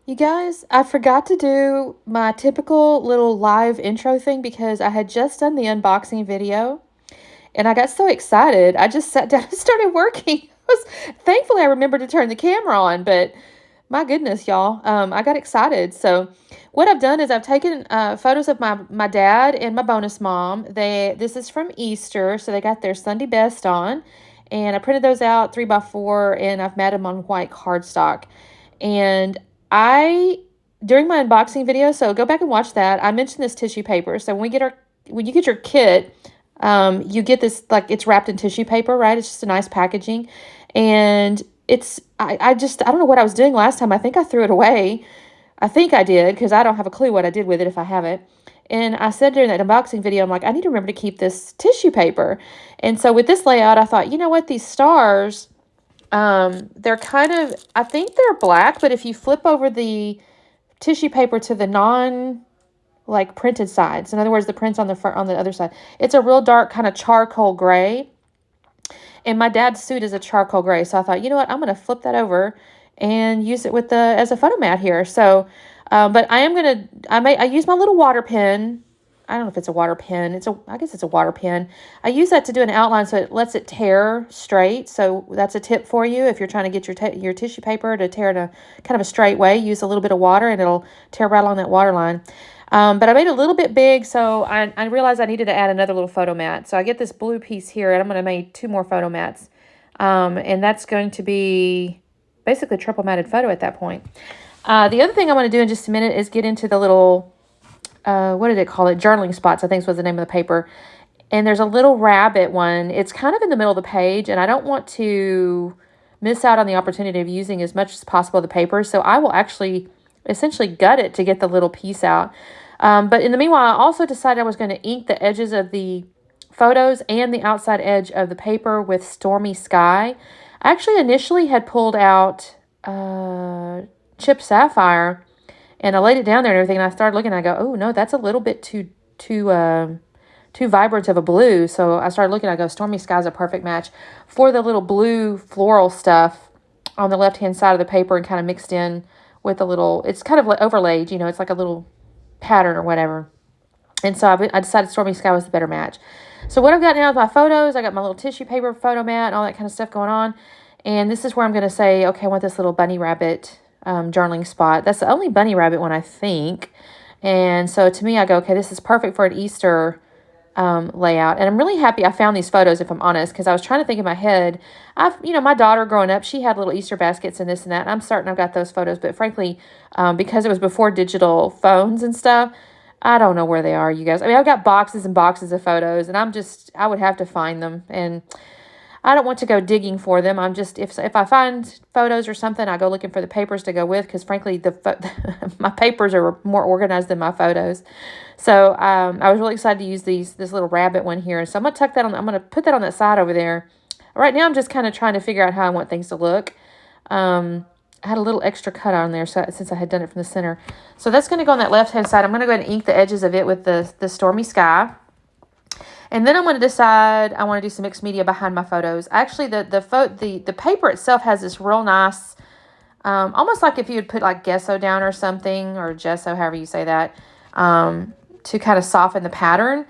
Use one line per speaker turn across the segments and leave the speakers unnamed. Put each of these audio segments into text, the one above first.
You guys, I forgot to do my typical little live intro thing because I had just done the unboxing video and I got so excited. I just sat down and started working. Thankfully, I remembered to turn the camera on, but my goodness, y'all, I got excited. So, what I've done is I've taken photos of my dad and my bonus mom. This is from Easter, so they got their Sunday best on, and I printed those out 3x4, and I've matted them on white cardstock. And I during my unboxing video, so go back and watch that. I mentioned this tissue paper. So when you get your kit, you get this like it's wrapped in tissue paper, right? It's just a nice packaging, and I don't know what I was doing last time. I think I threw it away. I think I did because I don't have a clue what I did with it if I have it. And I said during that unboxing video, I'm like, I need to remember to keep this tissue paper. And so with this layout, I thought, you know what, these stars, they're kind of, I think they're black, but if you flip over the tissue paper to the non like printed sides, in other words, the prints on the front on the other side, it's a real dark kind of charcoal gray. And my dad's suit is a charcoal gray, so I thought, you know what, I'm going to flip that over and use it with the as a photo mat here. So, but I am gonna I use my little water pen. I don't know if it's a water pen. I guess it's a water pen. I use that to do an outline so it lets it tear straight. So that's a tip for you if you're trying to get your tissue paper to tear in a kind of a straight way. Use a little bit of water and it'll tear right along that water line. But I made it a little bit big, so I realized I needed to add another little photo mat. So I get this blue piece here, and I'm going to make two more photo mats. And that's going to be basically a triple matted photo at that point. The other thing I want to do in just a minute is get into the little, what did it call it? Journaling spots, I think was the name of the paper. And there's a little rabbit one. It's kind of in the middle of the page, and I don't want to miss out on the opportunity of using as much as possible of the paper. So I will actually essentially gut it to get the little piece out. But in the meanwhile, I also decided I was going to ink the edges of the photos and the outside edge of the paper with Stormy Sky. I actually initially had pulled out Chip Sapphire, and I laid it down there and everything, and I started looking, and I go, oh, no, that's a little bit too vibrant of a blue. So I started looking, I go, Stormy Sky is a perfect match for the little blue floral stuff on the left-hand side of the paper and kind of mixed in with a little, it's kind of overlaid, it's like a little pattern or whatever. And so I decided Stormy Sky was the better match. So what I've got now is my photos. I got my little tissue paper photo mat and all that kind of stuff going on. And this is where I'm going to say, okay, I want this little bunny rabbit journaling spot. That's the only bunny rabbit one, I think. And so to me, I go, okay, this is perfect for an Easter layout. And I'm really happy I found these photos, if I'm honest, because I was trying to think in my head. My daughter growing up, she had little Easter baskets and this and that. And I'm certain I've got those photos, but frankly, because it was before digital phones and stuff, I don't know where they are, you guys. I mean, I've got boxes and boxes of photos, and I would have to find them. And I don't want to go digging for them. I'm just, if I find photos or something, I go looking for the papers to go with, because frankly, my papers are more organized than my photos. So I was really excited to use this little rabbit one here. So I'm going to tuck that on, I'm going to put that on that side over there. Right now, I'm just kind of trying to figure out how I want things to look. I had a little extra cut on there since I had done it from the center. So that's going to go on that left-hand side. I'm going to go ahead and ink the edges of it with the Stormy Sky. And then I'm going to decide I want to do some mixed media behind my photos. Actually, the paper itself has this real nice, almost like if you would put like gesso down or something, or gesso, however you say that, to kind of soften the pattern.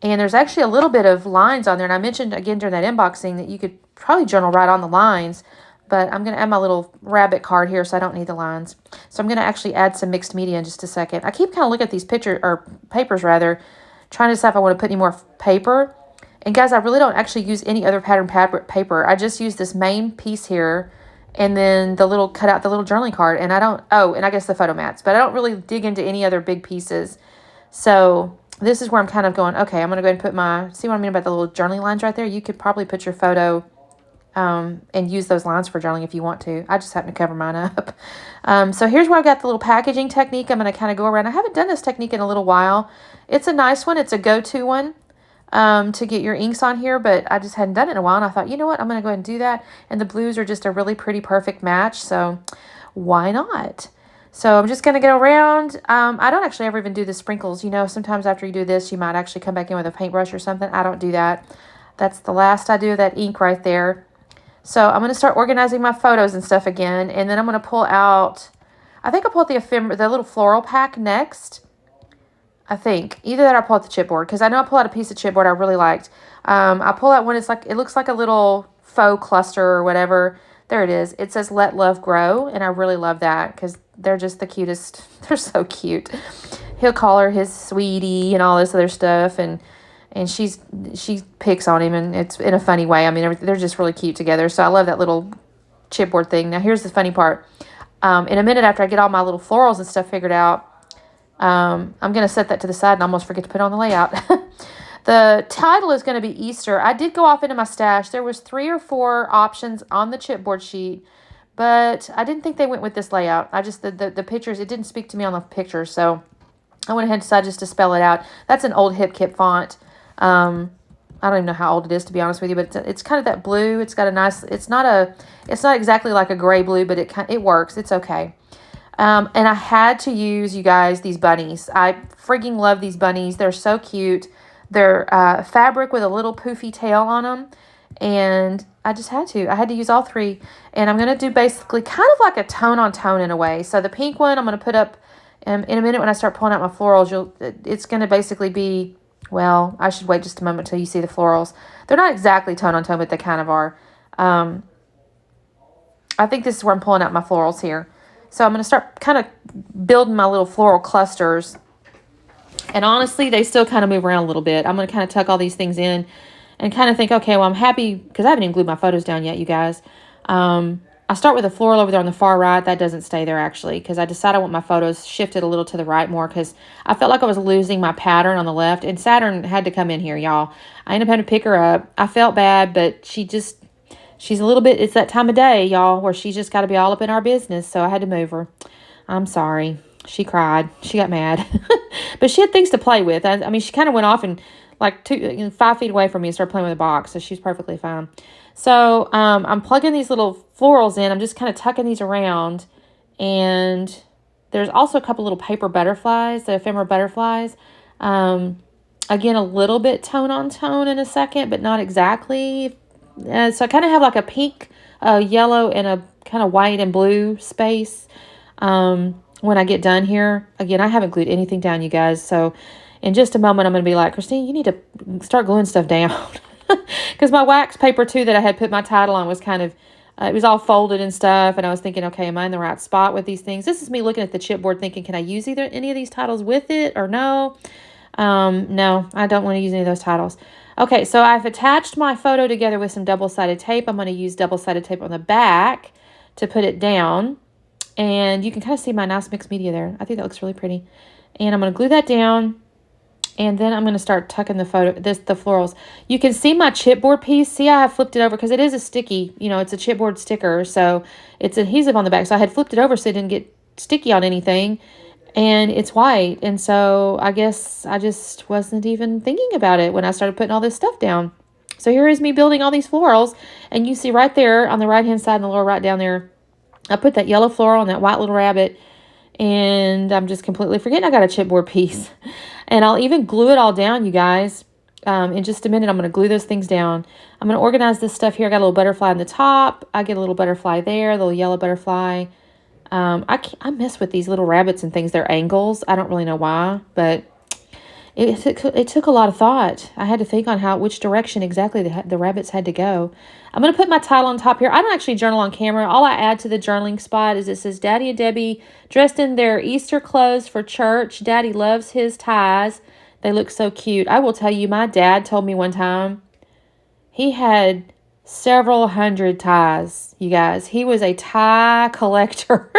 And there's actually a little bit of lines on there. And I mentioned again during that unboxing that you could probably journal right on the lines. But I'm going to add my little rabbit card here, so I don't need the lines. So I'm going to actually add some mixed media in just a second. I keep kind of looking at these papers rather, trying to decide if I want to put any more paper. And guys, I really don't actually use any other pattern paper. I just use this main piece here, and then cut out the little journaling card. And and I guess the photo mats. But I don't really dig into any other big pieces. So this is where I'm kind of going, okay, I'm going to go ahead and see what I mean about the little journaling lines right there? You could probably put your photo and use those lines for journaling if you want to. I just happen to cover mine up. So here's where I've got the little packaging technique. I'm going to kind of go around. I haven't done this technique in a little while. It's a nice one. It's a go-to one to get your inks on here, but I just hadn't done it in a while, and I thought, you know what, I'm going to go ahead and do that. And the blues are just a really pretty, perfect match, so why not? So I'm just going to go around. I don't actually ever even do the sprinkles. Sometimes after you do this, you might actually come back in with a paintbrush or something. I don't do that. That's the last I do of that ink right there. So I'm going to start organizing my photos and stuff again, and then I'm going to pull out, I think I pull out the little floral pack next. I think either that or I pull out the chipboard, because I know I pull out a piece of chipboard I really liked. I pull out one. It looks like a little faux cluster or whatever. There it is. It says "Let Love Grow," and I really love that because they're just the cutest. They're so cute. He'll call her his sweetie and all this other stuff, and she picks on him, and it's in a funny way. I mean, they're just really cute together. So I love that little chipboard thing. Now here's the funny part. In a minute, after I get all my little florals and stuff figured out, I'm going to set that to the side and almost forget to put it on the layout. The title is going to be Easter. I did go off into my stash. There was 3 or 4 options on the chipboard sheet, but I didn't think they went with this layout. I just, the pictures, it didn't speak to me on the pictures, so I went ahead and decided just to spell it out. That's an old HipKit font. I don't even know how old it is, to be honest with you, but it's kind of that blue. It's got a nice, it's not exactly like a gray blue, but it works. It's okay. And I had to use, you guys, these bunnies. I freaking love these bunnies. They're so cute. They're fabric with a little poofy tail on them. And I just had to. I had to use all 3. And I'm going to do basically kind of like a tone on tone in a way. So the pink one I'm going to put up in a minute when I start pulling out my florals. It's going to basically be, well, I should wait just a moment till you see the florals. They're not exactly tone on tone, but they kind of are. I think this is where I'm pulling out my florals here. So I'm going to start kind of building my little floral clusters. And honestly, they still kind of move around a little bit. I'm going to kind of tuck all these things in and kind of think, okay, well, I'm happy because I haven't even glued my photos down yet, you guys. I start with a floral over there on the far right. That doesn't stay there, actually, because I decided I want my photos shifted a little to the right more because I felt like I was losing my pattern on the left. And Saturn had to come in here, y'all. I ended up having to pick her up. I felt bad, but she's a little bit, it's that time of day, y'all, where she's just got to be all up in our business. So I had to move her. I'm sorry. She cried. She got mad. But she had things to play with. I mean, she kind of went off and like 5 feet away from me and started playing with a box. So she's perfectly fine. So I'm plugging these little florals in. I'm just kind of tucking these around. And there's also a couple little paper butterflies, the ephemera butterflies. Again, a little bit tone on tone in a second, but not exactly. So I kind of have like a pink, yellow, and a kind of white and blue space when I get done here. Again, I haven't glued anything down, you guys. So in just a moment, I'm going to be like, Christine, you need to start gluing stuff down. Because my wax paper, too, that I had put my title on was kind of, it was all folded and stuff. And I was thinking, okay, am I in the right spot with these things? This is me looking at the chipboard thinking, can I use any of these titles with it or no? No, I don't want to use any of those titles. Okay, so I've attached my photo together with some double-sided tape. I'm going to use double-sided tape on the back to put it down. And you can kind of see my nice mixed media there. I think that looks really pretty. And I'm going to glue that down. And then I'm going to start tucking the florals. You can see my chipboard piece. See, I have flipped it over because it is a sticky, it's a chipboard sticker. So it's adhesive on the back. So I had flipped it over so it didn't get sticky on anything. And it's white. And so I guess I just wasn't even thinking about it when I started putting all this stuff down. So here is me building all these florals. And you see right there on the right-hand side in the lower right down there, I put that yellow floral on that white little rabbit. And I'm just completely forgetting I got a chipboard piece. And I'll even glue it all down, you guys. In just a minute, I'm going to glue those things down. I'm going to organize this stuff here. I got a little butterfly on the top. I get a little butterfly there, a little yellow butterfly. I mess with these little rabbits and things. They're angles. I don't really know why, but it took a lot of thought. I had to think on which direction exactly the rabbits had to go. I'm going to put my title on top here. I don't actually journal on camera. All I add to the journaling spot is it says, Daddy and Debbie dressed in their Easter clothes for church. Daddy loves his ties. They look so cute. I will tell you, my dad told me one time he had several hundred ties, you guys. He was a tie collector.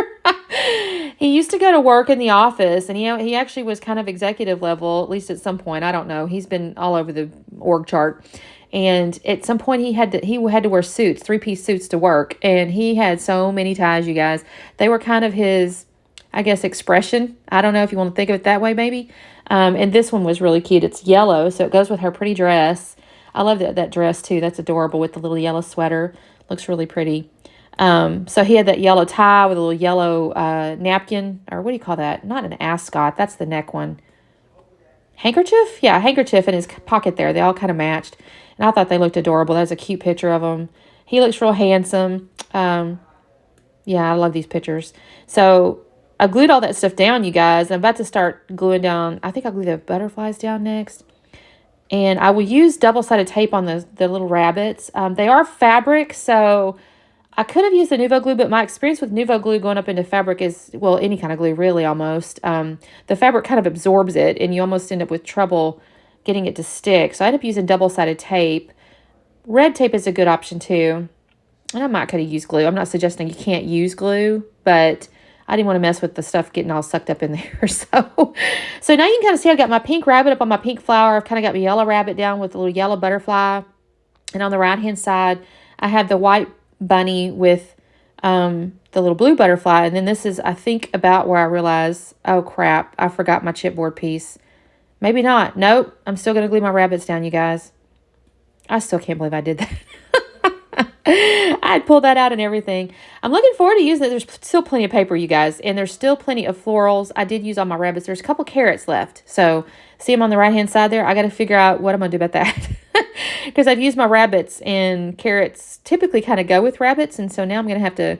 He used to go to work in the office, and he actually was kind of executive level, at least at some point. I don't know. He's been all over the org chart. And at some point, he had to wear suits, 3-piece suits to work. And he had so many ties, you guys. They were kind of his, I guess, expression. I don't know if you want to think of it that way, maybe. And this one was really cute. It's yellow, so it goes with her pretty dress. I love that dress, too. That's adorable with the little yellow sweater. Looks really pretty. So he had that yellow tie with a little yellow napkin, or what do you call that? Not an ascot. That's the neck one. Handkerchief? Yeah, handkerchief in his pocket there. They all kind of matched. And I thought they looked adorable. That was a cute picture of him. He looks real handsome. Yeah, I love these pictures. So I glued all that stuff down, you guys. I'm about to start gluing down. I think I'll glue the butterflies down next. And I will use double-sided tape on the little rabbits. They are fabric, so I could have used the Nuvo glue, but my experience with Nuvo glue going up into fabric is, well, any kind of glue really almost. The fabric kind of absorbs it, and you almost end up with trouble getting it to stick. So I end up using double-sided tape. Red tape is a good option too. And I might could have used glue. I'm not suggesting you can't use glue, but I didn't want to mess with the stuff getting all sucked up in there. So now you can kind of see I've got my pink rabbit up on my pink flower. I've kind of got my yellow rabbit down with a little yellow butterfly. And on the right-hand side, I have the white bunny with the little blue butterfly. And then this is, I think, about where I realize, oh, crap, I forgot my chipboard piece. Maybe not. Nope. I'm still going to glue my rabbits down, you guys. I still can't believe I did that. I'd pull that out and everything. I'm looking forward to using it. There's still plenty of paper, you guys, and there's still plenty of florals. I did use all my rabbits. There's a couple carrots left. So see them on the right-hand side there? I got to figure out what I'm going to do about that. Because I've used my rabbits, and carrots typically kind of go with rabbits, and so now I'm going to have to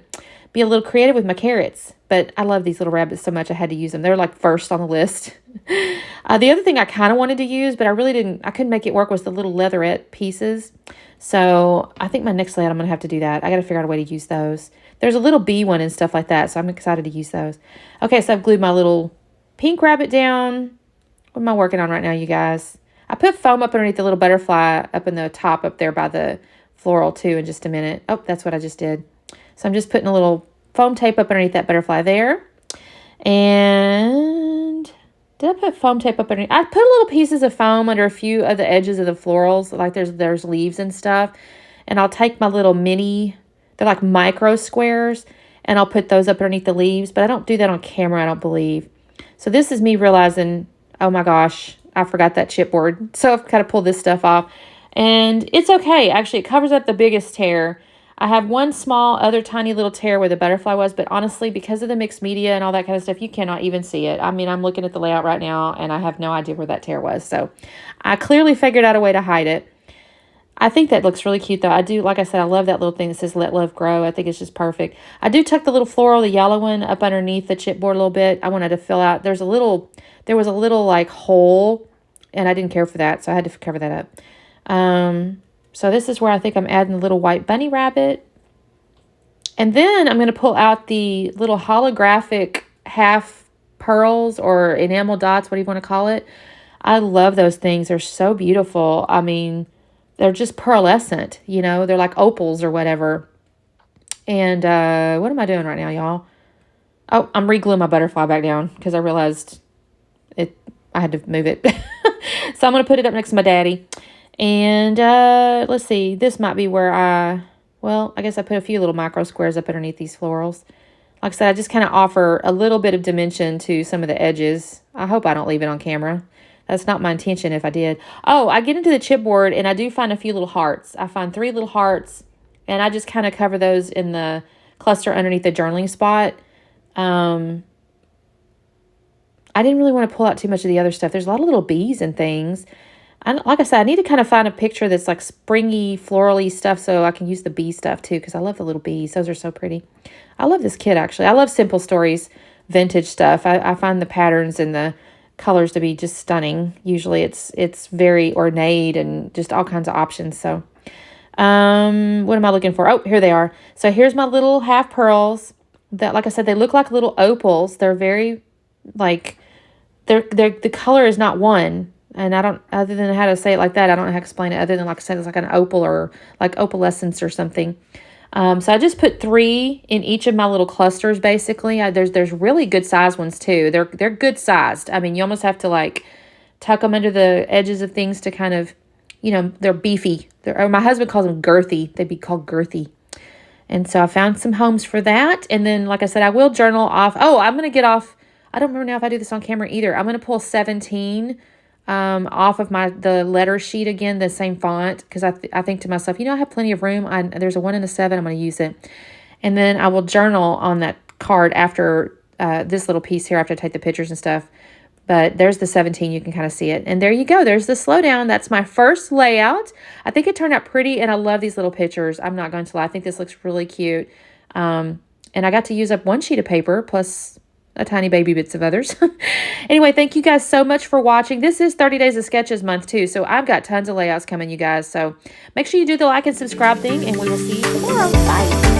be a little creative with my carrots. But I love these little rabbits so much I had to use them. They're like first on the list. The other thing I kind of wanted to use, but I couldn't make it work, was the little leatherette pieces. So I think my next layout, I'm going to have to do that. I got to figure out a way to use those. There's a little bee one and stuff like that, so I'm excited to use those. Okay, so I've glued my little pink rabbit down. What am I working on right now, you guys? I put foam up underneath the little butterfly up in the top up there by the floral too in just a minute. Oh, that's what I just did. So I'm just putting a little foam tape up underneath that butterfly there. And did I put foam tape up underneath? I put little pieces of foam under a few of the edges of the florals, like there's leaves and stuff. And I'll take my little mini, they're like micro squares, and I'll put those up underneath the leaves. But I don't do that on camera, I don't believe. So this is me realizing, oh my gosh, I forgot that chipboard. So I've kind of pulled this stuff off. And it's okay. Actually, it covers up the biggest tear. I have one small, other tiny little tear where the butterfly was, but honestly, because of the mixed media and all that kind of stuff, you cannot even see it. I mean, I'm looking at the layout right now, and I have no idea where that tear was. So I clearly figured out a way to hide it. I think that looks really cute, though. I do, like I said, I love that little thing that says Let Love Grow. I think it's just perfect. I do tuck the little floral, the yellow one, up underneath the chipboard a little bit. I wanted to fill out, there was a little like hole, and I didn't care for that, so I had to cover that up. So this is where I think I'm adding the little white bunny rabbit. And then I'm going to pull out the little holographic half pearls or enamel dots, what do you want to call it. I love those things. They're so beautiful. I mean, they're just pearlescent, you know. They're like opals or whatever. And what am I doing right now, y'all? Oh, I'm re-gluing my butterfly back down because I realized I had to move it. So I'm going to put it up next to my daddy. And let's see, this might be where I guess I put a few little micro squares up underneath these florals. Like I said, I just kind of offer a little bit of dimension to some of the edges. I hope I don't leave it on camera. That's not my intention if I did. Oh, I get into the chipboard and I do find a few little hearts. I find 3 little hearts, and I just kind of cover those in the cluster underneath the journaling spot. I didn't really want to pull out too much of the other stuff. There's a lot of little bees and things. Like I said, I need to kind of find a picture that's like springy, florally stuff so I can use the bee stuff too, because I love the little bees. Those are so pretty. I love this kit, actually. I love Simple Stories vintage stuff. I find the patterns and the colors to be just stunning. Usually it's very ornate and just all kinds of options. So what am I looking for? Oh, here they are. So here's my little half pearls that, like I said, they look like little opals. They're very like, the color is not one. And I don't, other than how to say it like that, I don't know how to explain it other than, like I said, it's like an opal or like opalescence or something. So I just put 3 in each of my little clusters, basically. There's really good size ones too. They're good sized. I mean, you almost have to like tuck them under the edges of things to kind of, you know, they're beefy. Or my husband calls them girthy. They'd be called girthy. And so I found some homes for that. And then, like I said, I will journal off. Oh, I'm going to get off. I don't remember now if I do this on camera either. I'm going to pull 17 off of the letter sheet again, the same font, because I think to myself, you know, I have plenty of room. There's a 1 and a 7. I'm going to use it. And then I will journal on that card after this little piece here, after I take the pictures and stuff. But there's the 17. You can kind of see it. And there you go. There's the slowdown. That's my first layout. I think it turned out pretty, and I love these little pictures. I'm not going to lie. I think this looks really cute. And I got to use up 1 sheet of paper plus a tiny baby bits of others. Anyway, thank you guys so much for watching. This is 30 Days of Sketches month too, so I've got tons of layouts coming, you guys. So make sure you do the like and subscribe thing, and we will see you tomorrow. Bye.